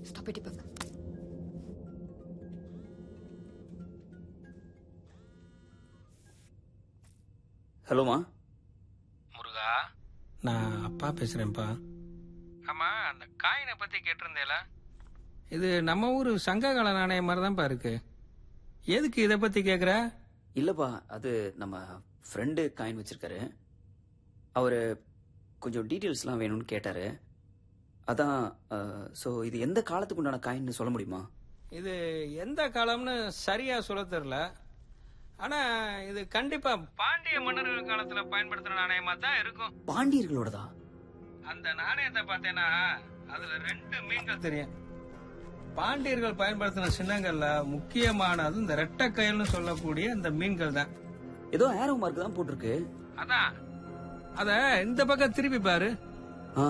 Stop it, Deepak. ஹலோமா. முருகா, நான் அப்பா பேசுறேன்ப்பா. ஆமா அந்த காயினை பத்தி கேட்டிருந்தேல. இது நம்ம ஊர் சங்ககால நாணயம் மாதிரி தான்ப்பா இருக்கு. எதுக்கு இதை பத்தி கேக்குற? இல்லப்பா, அது நம்ம ஃப்ரெண்டு காயின் வச்சிருக்காரு. அவரு கொஞ்சம் டீட்டெயில்ஸ்லாம் வேணும்னு கேட்டாரு. அதான். ஸோ இது எந்த காலத்துக்கு உண்டான காயின்னு சொல்ல முடியுமா? இது எந்த காலம்னு சரியா சொல்ல தெரியல. ஆனா இது கண்டிப்பா பாண்டிய மன்னர்கள் காலத்துல பயன்படுத்துற நாணயமா தான் இருக்கும். பாண்டியர்களோடதா? அந்த நாணயத்தை பார்த்தேன்னா அதுல 2 மீன்கள் தெரியும். பாண்டியர்கள் பயன்படுத்தின சின்னங்கள்ல முக்கியமானது இந்த ரெட்டை கயல்னு சொல்லக்கூடிய இந்த மீன்கள் தான். ஏதோ ஆரோ மார்க் தான் போட்டிருக்கு. அதான். அத இந்த பக்கம் திருப்பி பாரு. ஆ